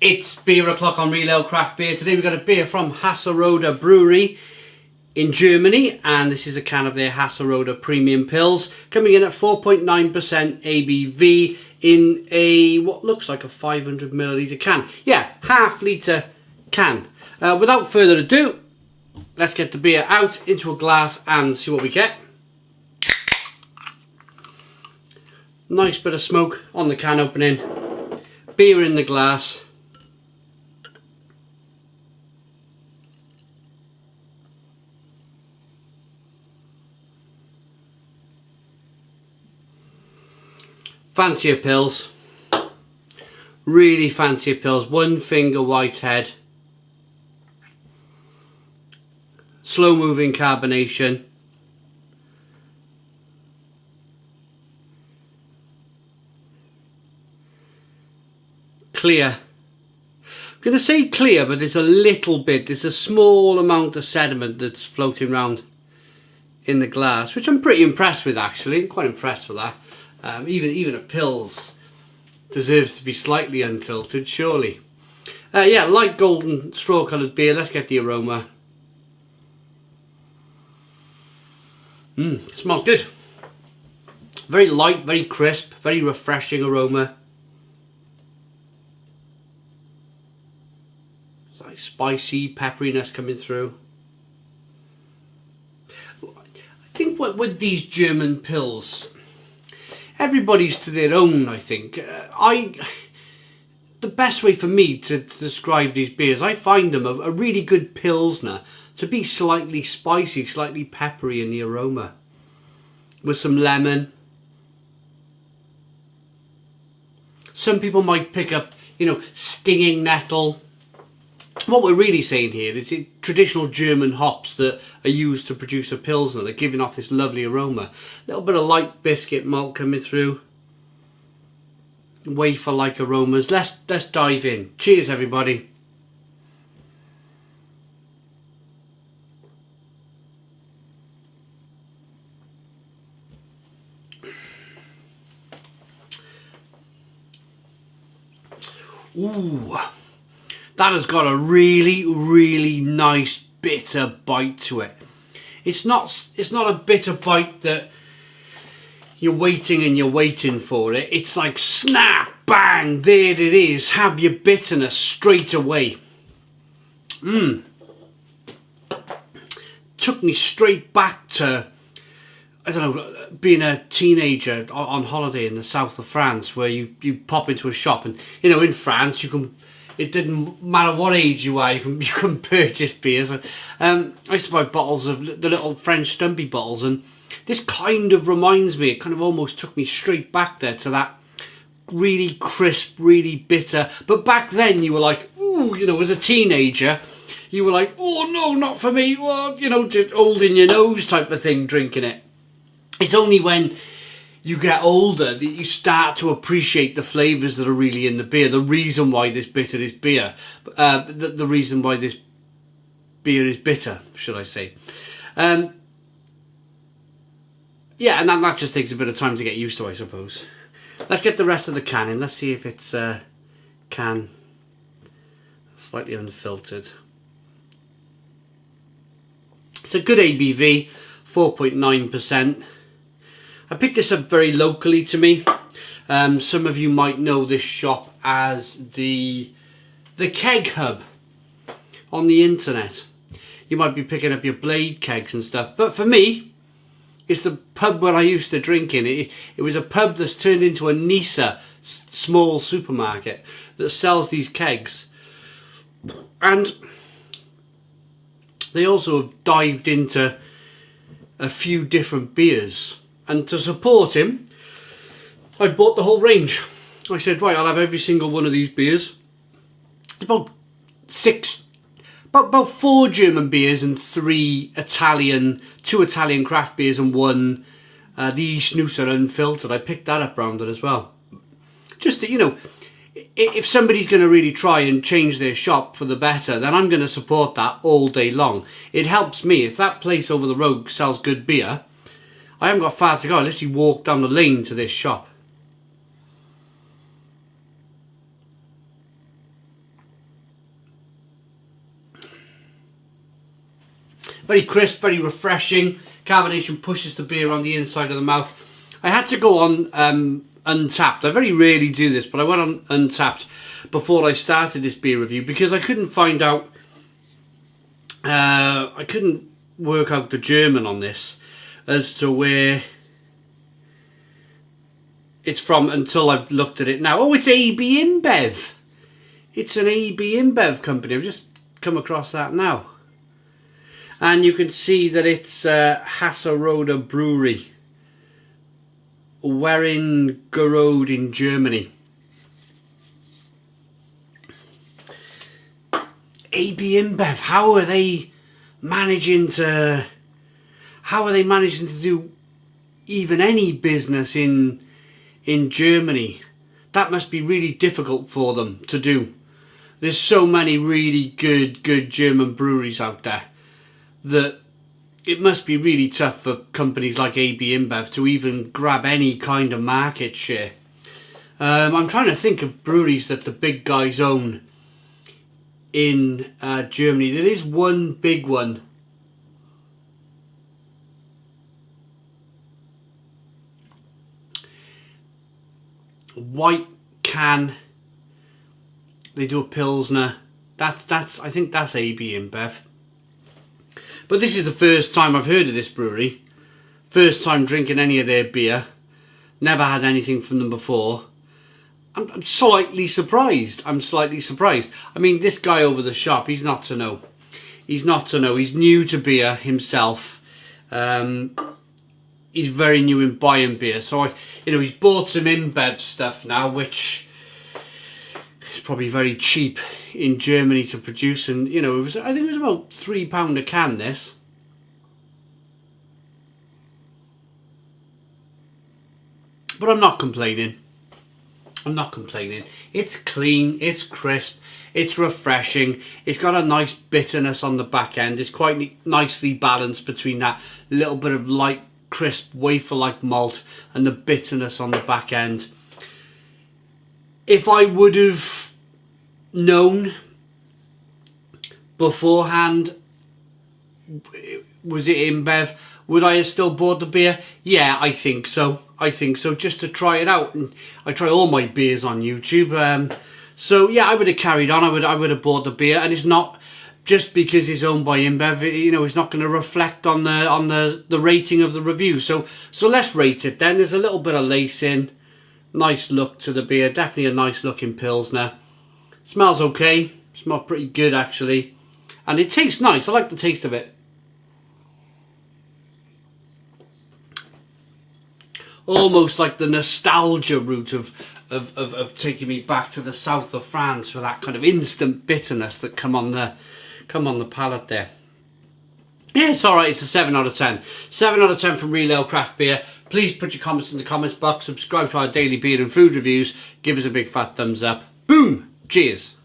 It's beer o'clock on Real Ale Craft Beer. Today we've got a beer from Hassero der Brauerei in Germany, and this is a can of their Hassero der Premium Pils, coming in at 4.9% ABV in a what looks like a 500 milliliter can. Yeah, half-litre can. Without further ado, let's get the beer out into a glass and see what we get. Nice bit of smoke on the can opening. Beer in the glass. Fancier pils, really fancier pils, one finger white head, slow moving carbonation, clear. I'm going to say clear, but there's a little bit, there's a small amount of sediment that's floating around in the glass, which I'm pretty impressed with actually. I'm quite impressed with that. Even a pils deserves to be slightly unfiltered, surely. Yeah, light golden straw coloured beer. Let's get the aroma. Smells good. Very light, very crisp, very refreshing aroma. It's like spicy pepperiness coming through. I think with these German pils, everybody's to their own, I think. The best way for me to describe these beers, I find them a really good Pilsner to be slightly spicy, slightly peppery in the aroma. With some lemon. Some people might pick up, stinging nettle. What we're really saying here is traditional German hops that are used to produce a Pilsner. They're giving off this lovely aroma. A little bit of light biscuit malt coming through. Wafer-like aromas. Let's dive in. Cheers, everybody. Ooh. That has got a really, really nice bitter bite to it. It's not a bitter bite that you're waiting for it. It's like snap, bang, there it is. Have your bitterness straight away. Took me straight back to, I don't know, being a teenager on holiday in the south of France, where you pop into a shop and, in France you can, it didn't matter what age you are, you can purchase beers. I used to buy bottles of the little French Stumpy bottles, and this kind of reminds me, it kind of almost took me straight back there to that really crisp, really bitter. But back then you were like, ooh, as a teenager, you were like, oh no, not for me, well, just old in your nose type of thing, drinking it. It's only when you get older that you start to appreciate the flavours that are really in the beer. The reason why this bitter is beer. The reason why this beer is bitter, should I say. Yeah, and that just takes a bit of time to get used to, I suppose. Let's get the rest of the can in. Let's see if it's can slightly unfiltered. It's a good ABV, 4.9%. I picked this up very locally to me. Some of you might know this shop as the Keg Hub on the internet. You might be picking up your Blade kegs and stuff, but for me, it's the pub where I used to drink in. It was a pub that's turned into a Nisa small supermarket that sells these kegs, and they also have dived into a few different beers. And to support him, I bought the whole range. I said, right, I'll have every single one of these beers. About 4 German beers and 2 Italian craft beers and 1 the Snoozer unfiltered. I picked that up round it as well. Just to, if somebody's going to really try and change their shop for the better, then I'm going to support that all day long. It helps me. If that place over the road sells good beer, I haven't got far to go. I literally walk down the lane to this shop. Very crisp, very refreshing. Carbonation pushes the beer on the inside of the mouth. I had to go on Untapped. I very rarely do this, but I went on Untapped before I started this beer review because I couldn't find out, I couldn't work out the German on this as to where it's from until I've looked at it now. Oh, it's AB InBev. It's an AB InBev company. I've just come across that now. And you can see that it's Hassero der Brauerei, Wernigerode in Germany. AB InBev, how are they managing to do even any business in Germany? That must be really difficult for them to do. There's so many really good German breweries out there that it must be really tough for companies like AB InBev to even grab any kind of market share. I'm trying to think of breweries that the big guys own in Germany. There is one big one. White Can. They do a Pilsner. That's I think that's AB InBev. But this is the first time I've heard of this brewery. First time drinking any of their beer. Never had anything from them before. I'm slightly surprised. I'm slightly surprised. I mean, this guy over the shop, he's not to know. He's not to know. He's new to beer himself. He's very new in buying beer. So, he's bought some InBev stuff now, which is probably very cheap in Germany to produce. And, I think it was about £3 a can, this. But I'm not complaining. I'm not complaining. It's clean, it's crisp, it's refreshing. It's got a nice bitterness on the back end. It's quite nicely balanced between that little bit of light, crisp, wafer-like malt and the bitterness on the back end. If I would have known beforehand, was it InBev, would I have still bought the beer? Yeah, I think so. I think so, just to try it out. And I try all my beers on YouTube. So yeah, I would have carried on. I would have bought the beer, and it's not just because it's owned by InBev. It's not going to reflect on the rating of the review. So let's rate it then. There's a little bit of lace in, nice look to the beer. Definitely a nice looking Pilsner. Smells okay. Smells pretty good actually, and it tastes nice. I like the taste of it. Almost like the nostalgia route of taking me back to the south of France for that kind of instant bitterness that come on the palate there. Yeah, it's alright. It's a 7 out of 10. 7 out of 10 from Real Ale Craft Beer. Please put your comments in the comments box. Subscribe to our daily beer and food reviews. Give us a big fat thumbs up. Boom! Cheers!